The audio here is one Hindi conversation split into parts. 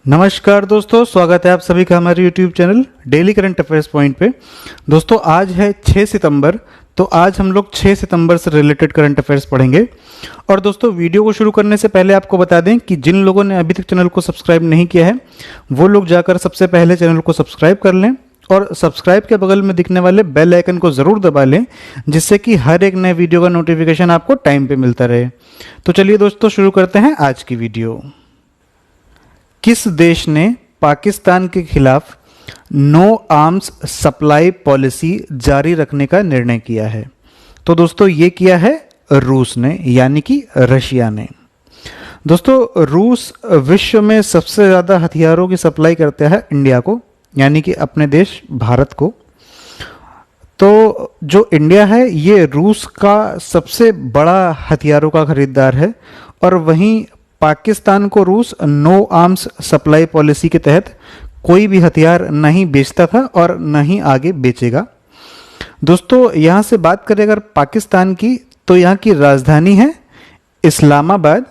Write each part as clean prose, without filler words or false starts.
नमस्कार दोस्तों, स्वागत है आप सभी का हमारे YouTube channel daily current affairs point पे। दोस्तों आज है 6 सितंबर, तो आज हम लोग 6 सितंबर से रिलेटेड करंट अफेयर्स पढ़ेंगे। और दोस्तों वीडियो को शुरू करने से पहले आपको बता दें कि जिन लोगों ने अभी तक चैनल को सब्सक्राइब नहीं किया है वो लोग जाकर सबसे पहले चैनल को सब्सक्राइब कर लें और सब्सक्राइब के बगल में दिखने वाले बेल आइकन को ज़रूर दबा लें, जिससे कि हर एक नए वीडियो का नोटिफिकेशन आपको टाइम पे मिलता रहे। तो चलिए दोस्तों शुरू करते हैं आज की वीडियो। किस देश ने पाकिस्तान के खिलाफ नो आर्म्स सप्लाई पॉलिसी जारी रखने का निर्णय किया है? तो दोस्तों ये किया है रूस ने, यानी कि रशिया ने। दोस्तों रूस विश्व में सबसे ज़्यादा हथियारों की सप्लाई करता है इंडिया को, यानी कि अपने देश भारत को। तो जो इंडिया है ये रूस का सबसे बड़ा हथियारों का खरीदार है, और वहीं पाकिस्तान को रूस नो आर्म्स सप्लाई पॉलिसी के तहत कोई भी हथियार नहीं बेचता था और न ही आगे बेचेगा। दोस्तों यहाँ से बात करें अगर पाकिस्तान की, तो यहाँ की राजधानी है इस्लामाबाद,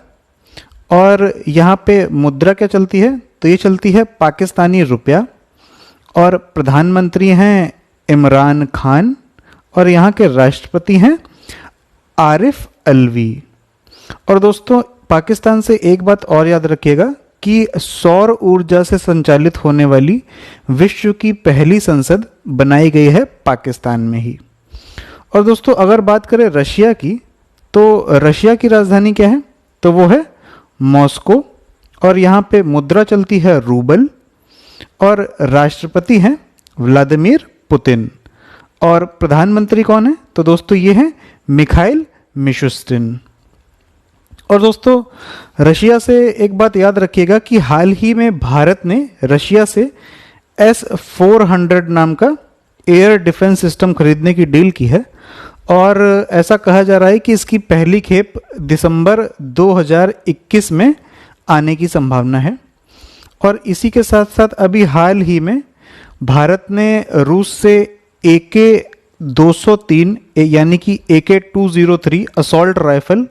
और यहाँ पे मुद्रा क्या चलती है? तो ये चलती है पाकिस्तानी रुपया, और प्रधानमंत्री हैं इमरान खान, और यहाँ के राष्ट्रपति हैं आरिफ अलवी। और दोस्तों पाकिस्तान से एक बात और याद रखिएगा कि सौर ऊर्जा से संचालित होने वाली विश्व की पहली संसद बनाई गई है पाकिस्तान में ही। और दोस्तों अगर बात करें रशिया की, तो रशिया की राजधानी क्या है? तो वो है मॉस्को, और यहाँ पे मुद्रा चलती है रूबल, और राष्ट्रपति हैं व्लादिमीर पुतिन, और प्रधानमंत्री कौन है? तो दोस्तों ये हैं मिखाइल मिशुस्टिन। और दोस्तों रशिया से एक बात याद रखिएगा कि हाल ही में भारत ने रशिया से S-400 नाम का एयर डिफेंस सिस्टम खरीदने की डील की है, और ऐसा कहा जा रहा है कि इसकी पहली खेप दिसंबर 2021 में आने की संभावना है। और इसी के साथ साथ अभी हाल ही में भारत ने रूस से AK-203 यानी कि AK-203 असॉल्ट राइफल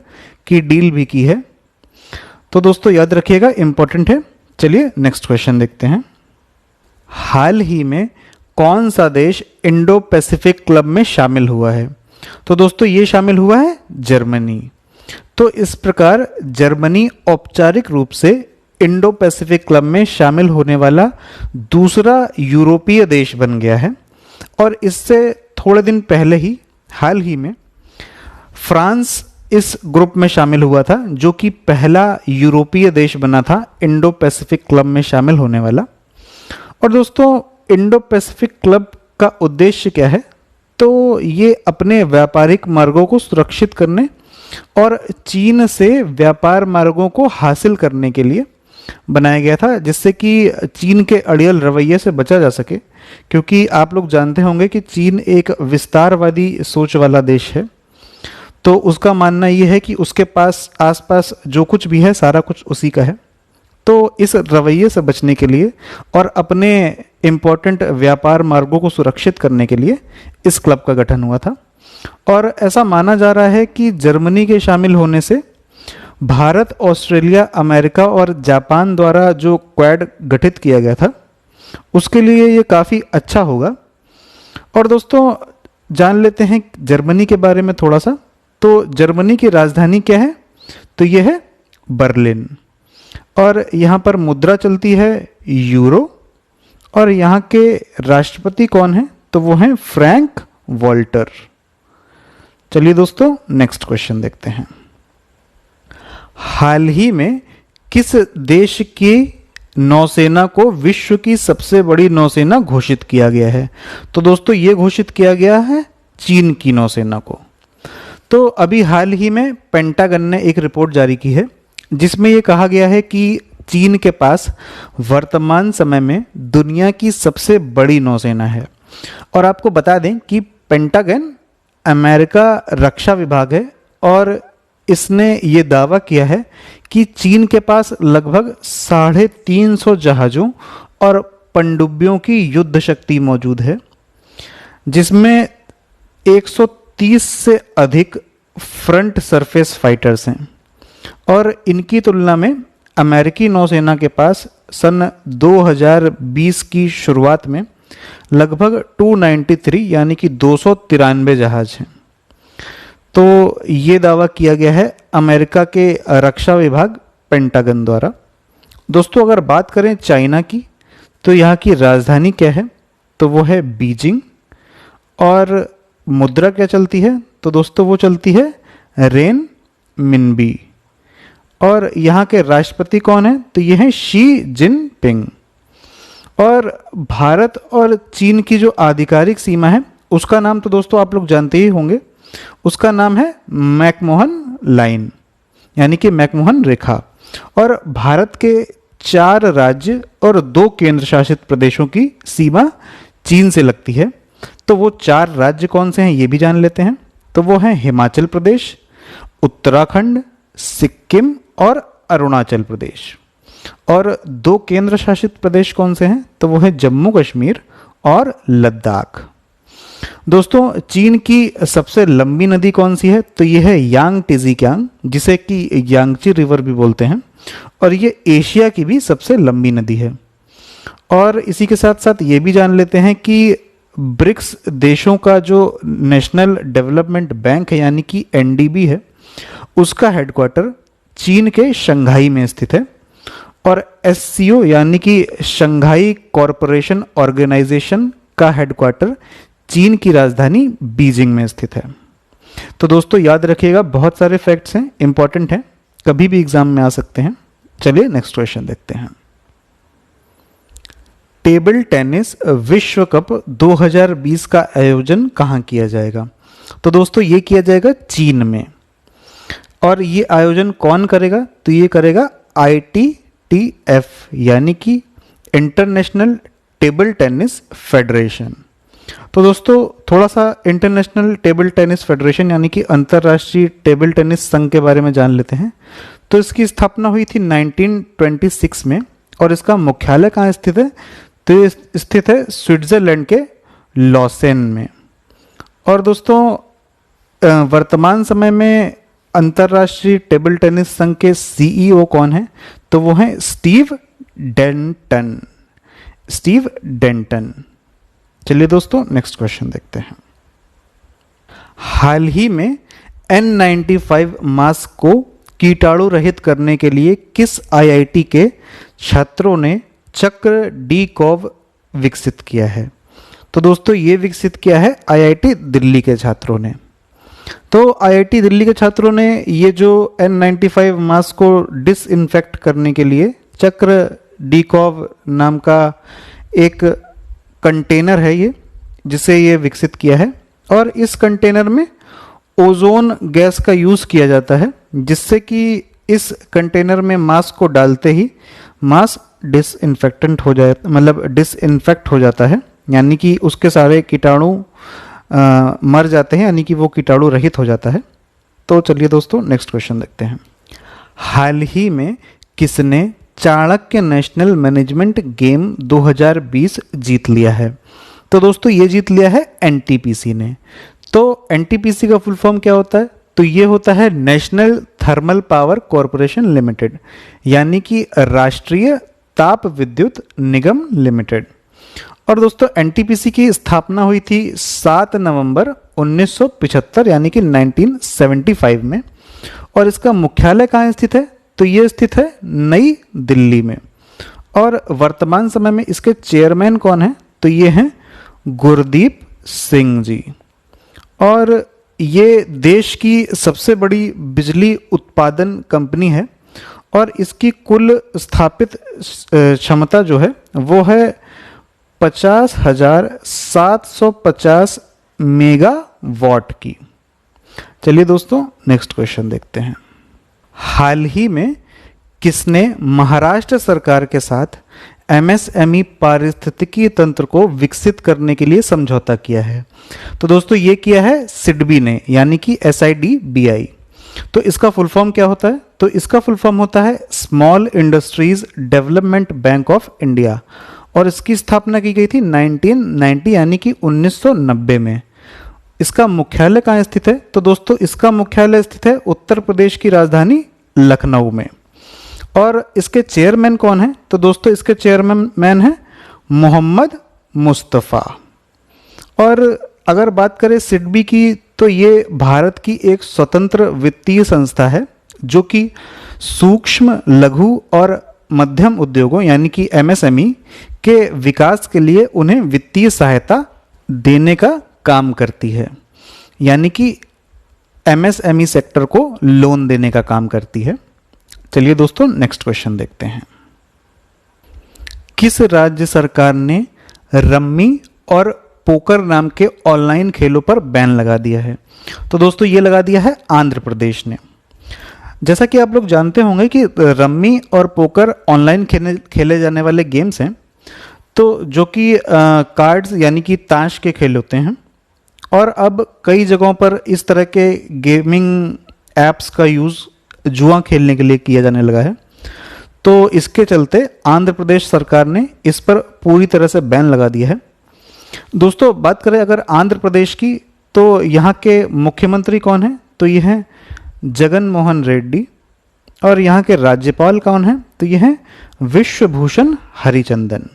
की डील भी की है। तो दोस्तों याद रखिएगा, इंपॉर्टेंट है। चलिए नेक्स्ट क्वेश्चन देखते हैं। हाल ही में कौन सा देश इंडो पैसिफिक क्लब में शामिल हुआ है? तो दोस्तों ये शामिल हुआ है जर्मनी। तो इस प्रकार जर्मनी औपचारिक रूप से इंडो पैसिफिक क्लब में शामिल होने वाला दूसरा यूरोपीय देश बन गया है। और इससे थोड़े दिन पहले ही हाल ही में फ्रांस इस ग्रुप में शामिल हुआ था, जो कि पहला यूरोपीय देश बना था इंडो पैसिफिक क्लब में शामिल होने वाला। और दोस्तों इंडो पैसिफिक क्लब का उद्देश्य क्या है? तो ये अपने व्यापारिक मार्गों को सुरक्षित करने और चीन से व्यापार मार्गों को हासिल करने के लिए बनाया गया था, जिससे कि चीन के अड़ियल रवैये से बचा जा सके। क्योंकि आप लोग जानते होंगे कि चीन एक विस्तारवादी सोच वाला देश है, तो उसका मानना यह है कि उसके पास आसपास जो कुछ भी है सारा कुछ उसी का है। तो इस रवैये से बचने के लिए और अपने इम्पोर्टेंट व्यापार मार्गों को सुरक्षित करने के लिए इस क्लब का गठन हुआ था। और ऐसा माना जा रहा है कि जर्मनी के शामिल होने से भारत, ऑस्ट्रेलिया, अमेरिका और जापान द्वारा जो क्वाड गठित किया गया था उसके लिए ये काफ़ी अच्छा होगा। और दोस्तों जान लेते हैं जर्मनी के बारे में थोड़ा सा। तो जर्मनी की राजधानी क्या है? तो यह है बर्लिन, और यहाँ पर मुद्रा चलती है यूरो, और यहाँ के राष्ट्रपति कौन है? तो वो हैं फ्रैंक वॉल्टर। चलिए दोस्तों नेक्स्ट क्वेश्चन देखते हैं। हाल ही में किस देश की नौसेना को विश्व की सबसे बड़ी नौसेना घोषित किया गया है? तो दोस्तों ये घोषित किया गया है चीन की नौसेना को। तो अभी हाल ही में पेंटागन ने एक रिपोर्ट जारी की है, जिसमें ये कहा गया है कि चीन के पास वर्तमान समय में दुनिया की सबसे बड़ी नौसेना है। और आपको बता दें कि पेंटागन अमेरिका रक्षा विभाग है, और इसने ये दावा किया है कि चीन के पास लगभग 350 जहाज़ों और पनडुब्बियों की युद्ध शक्ति मौजूद है, जिसमें 130 से अधिक फ्रंट सरफेस फाइटर्स हैं। और इनकी तुलना में अमेरिकी नौसेना के पास सन 2020 की शुरुआत में लगभग 293 यानी कि 293 जहाज हैं। तो ये दावा किया गया है अमेरिका के रक्षा विभाग पेंटागन द्वारा। दोस्तों अगर बात करें चाइना की, तो यहाँ की राजधानी क्या है, तो वो है बीजिंग। और मुद्रा क्या चलती है, तो दोस्तों वो चलती है रेन मिनबी। और यहाँ के राष्ट्रपति कौन है, तो ये हैं शी जिनपिंग। और भारत और चीन की जो आधिकारिक सीमा है उसका नाम तो दोस्तों आप लोग जानते ही होंगे, उसका नाम है मैकमोहन लाइन यानी कि मैकमोहन रेखा। और भारत के 4 राज्य और 2 केंद्र शासित प्रदेशों की सीमा चीन से लगती है। तो वो 4 राज्य कौन से हैं ये भी जान लेते हैं। तो वो हैं हिमाचल प्रदेश, उत्तराखंड, सिक्किम और अरुणाचल प्रदेश। और 2 केंद्र शासित प्रदेश कौन से हैं, तो वो है जम्मू कश्मीर और लद्दाख। दोस्तों चीन की सबसे लंबी नदी कौन सी है, तो ये है यांग टिजिकियांग, जिसे कि यांगची रिवर भी बोलते हैं। और ये एशिया की भी सबसे लंबी नदी है। और इसी के साथ साथ ये भी जान लेते हैं कि ब्रिक्स देशों का जो नेशनल डेवलपमेंट बैंक है यानी कि एनडीबी है, उसका हेडक्वार्टर चीन के शंघाई में स्थित है। और एससीओ यानी कि शंघाई कॉरपोरेशन ऑर्गेनाइजेशन का हेडक्वार्टर चीन की राजधानी बीजिंग में स्थित है। तो दोस्तों याद रखिएगा, बहुत सारे फैक्ट्स हैं, इंपॉर्टेंट हैं, कभी भी एग्जाम में आ सकते हैं। चलिए नेक्स्ट क्वेश्चन देखते हैं। टेबल टेनिस विश्व कप 2020 का आयोजन कहाँ किया जाएगा, तो दोस्तों ये किया जाएगा चीन में। और ये आयोजन कौन करेगा, तो ये करेगा ITTF यानी कि इंटरनेशनल टेबल टेनिस फेडरेशन। तो दोस्तों थोड़ा सा इंटरनेशनल टेबल टेनिस फेडरेशन यानी कि अंतर्राष्ट्रीय टेबल टेनिस संघ के बारे में जान लेते हैं। तो इसकी स्थापना हुई थी 1926 में। और इसका मुख्यालय कहाँ स्थित है, तो ये स्थित है स्विट्जरलैंड के लॉसेन में। और दोस्तों वर्तमान समय में अंतर्राष्ट्रीय टेबल टेनिस संघ के CEO कौन है, तो वो हैं स्टीव डेंटन। चलिए दोस्तों नेक्स्ट क्वेश्चन देखते हैं। हाल ही में N95 मास्क को कीटाणु रहित करने के लिए किस IIT के छात्रों ने चक्र डी-कॉव विकसित किया है, तो दोस्तों ये विकसित किया है IIT दिल्ली के छात्रों ने। तो IIT दिल्ली के छात्रों ने ये जो N95 मास्क को डिसइंफेक्ट करने के लिए चक्र डी-कॉव नाम का एक कंटेनर है ये, जिसे ये विकसित किया है। और इस कंटेनर में ओजोन गैस का यूज़ किया जाता है, जिससे कि इस कंटेनर में मास्क को डालते ही मास्क डिसइंफेक्टेंट हो जाए, मतलब डिसइंफेक्ट हो जाता है, यानी कि उसके सारे कीटाणु मर जाते हैं, यानी कि वो कीटाणु रहित हो जाता है। तो चलिए दोस्तों नेक्स्ट क्वेश्चन देखते हैं। हाल ही में किसने चाणक्य नेशनल मैनेजमेंट गेम 2020 जीत लिया है, तो दोस्तों ये जीत लिया है NTPC ने। तो NTPC का फुल फॉर्म क्या होता है, तो ये होता है national thermal power corporation limited, यानी कि राष्ट्रीय ताप विद्युत निगम लिमिटेड। और दोस्तों NTPC की स्थापना हुई थी 7 नवंबर 1975 यानी कि 1975 में। और इसका मुख्यालय कहाँ स्थित है, तो ये स्थित है नई दिल्ली में। और वर्तमान समय में इसके चेयरमैन कौन है, तो ये हैं गुरदीप सिंह जी। और ये देश की सबसे बड़ी बिजली उत्पादन कंपनी है। और इसकी कुल स्थापित क्षमता जो है वो है 50,750 मेगावाट की। चलिए दोस्तों नेक्स्ट क्वेश्चन देखते हैं। हाल ही में किसने महाराष्ट्र सरकार के साथ MSME पारिस्थितिकी तंत्र को विकसित करने के लिए समझौता किया है, तो दोस्तों ये किया है सिडबी ने, यानी कि SIDBI। तो इसका फुल फॉर्म क्या होता है, तो इसका फुल फॉर्म होता है small industries development bank of India. और इसकी स्थापना की गई थी 1990 यानी कि 1990 में। इसका मुख्यालय कहाँ स्थित है, तो दोस्तों इसका मुख्यालय स्थित है उत्तर प्रदेश की राजधानी लखनऊ में। और इसके चेयरमैन कौन है? तो दोस्तों इसके चेयरमैन है मोहम्मद मुस्तफ़ा। और अगर बात करें सिडबी की, तो ये भारत की एक स्वतंत्र वित्तीय संस्था है जो कि सूक्ष्म, लघु और मध्यम उद्योगों यानी कि एमएसएमई के विकास के लिए उन्हें वित्तीय सहायता देने का काम करती है, यानी कि एमएसएमई सेक्टर को लोन देने का काम करती है। चलिए दोस्तों नेक्स्ट क्वेश्चन देखते हैं। किस राज्य सरकार ने रम्मी और पोकर नाम के ऑनलाइन खेलों पर बैन लगा दिया है? तो दोस्तों ये लगा दिया है आंध्र प्रदेश ने। जैसा कि आप लोग जानते होंगे कि रम्मी और पोकर ऑनलाइन खेले जाने वाले गेम्स हैं, तो जो कि कार्ड्स यानी कि ताश के खेल होते हैं। और अब कई जगहों पर इस तरह के गेमिंग ऐप्स का यूज़ जुआ खेलने के लिए किया जाने लगा है। तो इसके चलते आंध्र प्रदेश सरकार ने इस पर पूरी तरह से बैन लगा दिया है। दोस्तों बात करें अगर आंध्र प्रदेश की, तो यहाँ के मुख्यमंत्री कौन है? तो ये हैं जगन मोहन रेड्डी। और यहाँ के राज्यपाल कौन है? तो ये हैं विश्वभूषण हरिचंदन।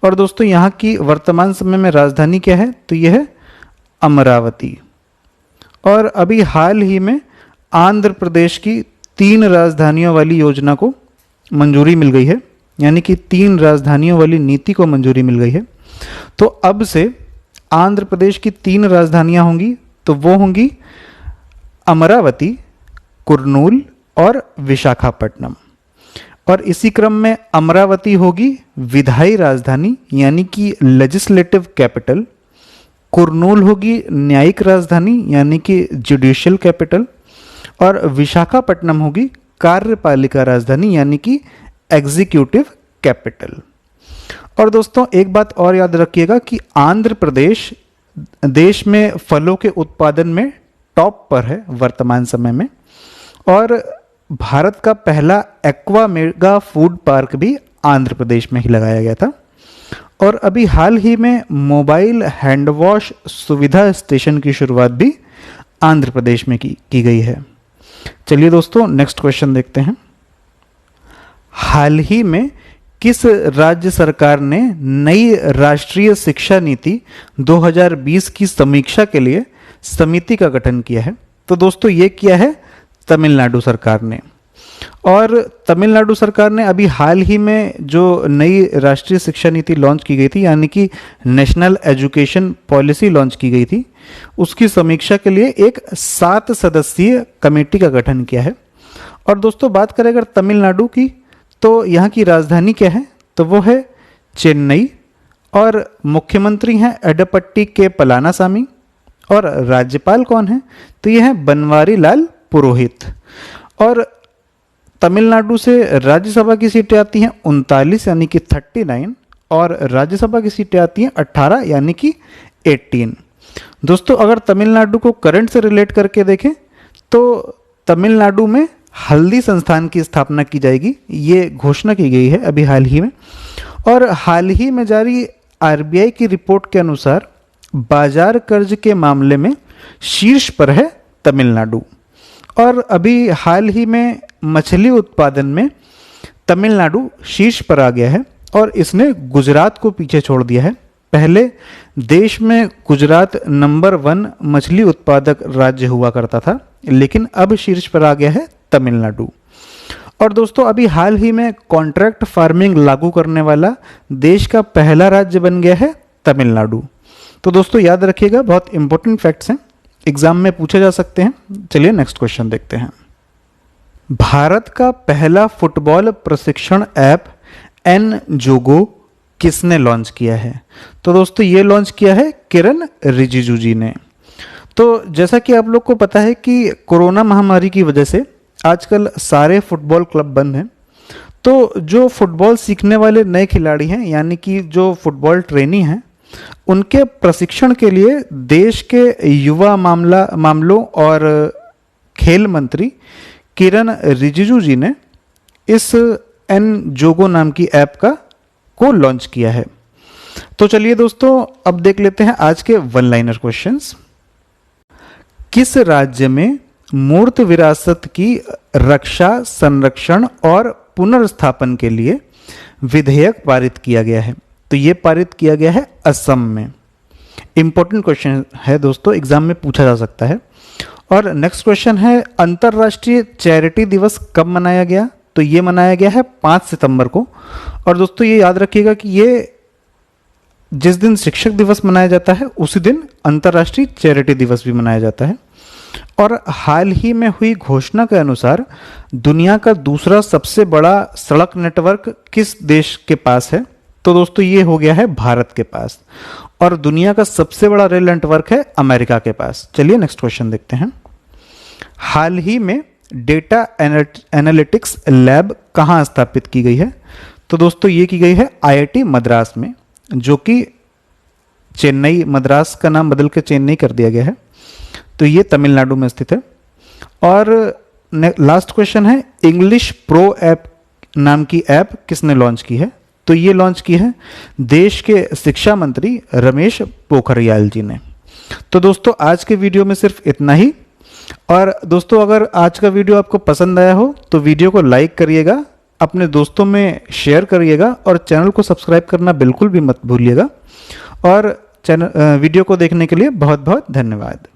और दोस्तों यहाँ की वर्तमान समय में राजधानी क्या है? तो ये है अमरावती। और अभी हाल ही में आंध्र प्रदेश की 3 राजधानियों वाली योजना को मंजूरी मिल गई है, यानी कि 3 राजधानियों वाली नीति को मंजूरी मिल गई है। तो अब से आंध्र प्रदेश की 3 राजधानियां होंगी, तो वो होंगी अमरावती, कुर्नूल और विशाखापट्टनम। और इसी क्रम में अमरावती होगी विधायी राजधानी यानी कि लेजिस्लेटिव कैपिटल, कुर्नूल होगी न्यायिक राजधानी यानी कि जुडिशियल कैपिटल, और विशाखापट्टनम होगी कार्यपालिका राजधानी यानी कि एग्जीक्यूटिव कैपिटल। और दोस्तों एक बात और याद रखिएगा कि आंध्र प्रदेश देश में फलों के उत्पादन में टॉप पर है वर्तमान समय में। और भारत का पहला एक्वा मेगा फूड पार्क भी आंध्र प्रदेश में ही लगाया गया था। और अभी हाल ही में मोबाइल हैंड वॉश सुविधा स्टेशन की शुरुआत भी आंध्र प्रदेश में की गई है। चलिए दोस्तों नेक्स्ट क्वेश्चन देखते हैं। हाल ही में किस राज्य सरकार ने नई राष्ट्रीय शिक्षा नीति 2020 की समीक्षा के लिए समिति का गठन किया है? तो दोस्तों ये किया है तमिलनाडु सरकार ने। और तमिलनाडु सरकार ने अभी हाल ही में जो नई राष्ट्रीय शिक्षा नीति लॉन्च की गई थी, यानी कि नेशनल एजुकेशन पॉलिसी लॉन्च की गई थी, उसकी समीक्षा के लिए एक 7 सदस्यीय कमेटी का गठन किया है। और दोस्तों बात करें अगर तमिलनाडु की, तो यहाँ की राजधानी क्या है? तो वो है चेन्नई। और मुख्यमंत्री हैं एडप्पट्टी के पलानासामी। और राज्यपाल कौन है? तो ये है बनवारी लाल पुरोहित। और तमिलनाडु से राज्यसभा की सीटें आती हैं 39 यानी कि 39, और राज्यसभा की सीटें आती हैं 18 यानी कि 18। दोस्तों अगर तमिलनाडु को करंट से रिलेट करके देखें, तो तमिलनाडु में हल्दी संस्थान की स्थापना की जाएगी, ये घोषणा की गई है अभी हाल ही में। और हाल ही में जारी आरबीआई की रिपोर्ट के अनुसार बाजार कर्ज के मामले में शीर्ष पर है तमिलनाडु। और अभी हाल ही में मछली उत्पादन में तमिलनाडु शीर्ष पर आ गया है और इसने गुजरात को पीछे छोड़ दिया है। पहले देश में गुजरात नंबर 1 मछली उत्पादक राज्य हुआ करता था, लेकिन अब शीर्ष पर आ गया है तमिलनाडु। और दोस्तों अभी हाल ही में कॉन्ट्रैक्ट फार्मिंग लागू करने वाला देश का पहला राज्य बन गया है तमिलनाडु। तो दोस्तों याद रखिएगा, बहुत इंपॉर्टेंट फैक्ट्स हैं, एग्जाम में पूछे जा सकते हैं। चलिए नेक्स्ट क्वेश्चन देखते हैं। भारत का पहला फुटबॉल प्रशिक्षण ऐप एन जोगो किसने लॉन्च किया है? तो दोस्तों ये लॉन्च किया है किरण रिजिजू जी ने। तो जैसा कि आप लोग को पता है कि कोरोना महामारी की वजह से आजकल सारे फुटबॉल क्लब बंद हैं। तो जो फुटबॉल सीखने वाले नए खिलाड़ी हैं, यानी कि जो फुटबॉल ट्रेनी हैं, उनके प्रशिक्षण के लिए देश के युवा मामलों और खेल मंत्री किरण रिजिजू जी ने इस एन जोगो नाम की ऐप को लॉन्च किया है। तो चलिए दोस्तों अब देख लेते हैं आज के वन लाइनर क्वेश्चंस। किस राज्य में मूर्त विरासत की रक्षा, संरक्षण और पुनर्स्थापन के लिए विधेयक पारित किया गया है? तो ये पारित किया गया है असम में। इंपॉर्टेंट क्वेश्चन है दोस्तों, एग्जाम में पूछा जा सकता है। और नेक्स्ट क्वेश्चन है, अंतर्राष्ट्रीय चैरिटी दिवस कब मनाया गया? तो ये मनाया गया है 5 सितंबर को। और दोस्तों ये याद रखिएगा कि ये जिस दिन शिक्षक दिवस मनाया जाता है उसी दिन अंतर्राष्ट्रीय चैरिटी दिवस भी मनाया जाता है। और हाल ही में हुई घोषणा के अनुसार दुनिया का दूसरा सबसे बड़ा सड़क नेटवर्क किस देश के पास है? तो दोस्तों ये हो गया है भारत के पास। और दुनिया का सबसे बड़ा रेल नेटवर्क है अमेरिका के पास। चलिए नेक्स्ट क्वेश्चन देखते हैं। हाल ही में डेटा एनालिटिक्स लैब कहाँ स्थापित की गई है? तो दोस्तों ये की गई है आईआईटी मद्रास में, जो कि चेन्नई, मद्रास का नाम बदल के चेन्नई कर दिया गया है। तो ये तमिलनाडु में स्थित है। और लास्ट क्वेश्चन है, इंग्लिश प्रो ऐप नाम की ऐप किसने लॉन्च की है? तो ये लॉन्च की है देश के शिक्षा मंत्री रमेश पोखरियाल जी ने। तो दोस्तों आज के वीडियो में सिर्फ इतना ही। और दोस्तों अगर आज का वीडियो आपको पसंद आया हो तो वीडियो को लाइक करिएगा, अपने दोस्तों में शेयर करिएगा और चैनल को सब्सक्राइब करना बिल्कुल भी मत भूलिएगा। और वीडियो को देखने के लिए बहुत बहुत धन्यवाद।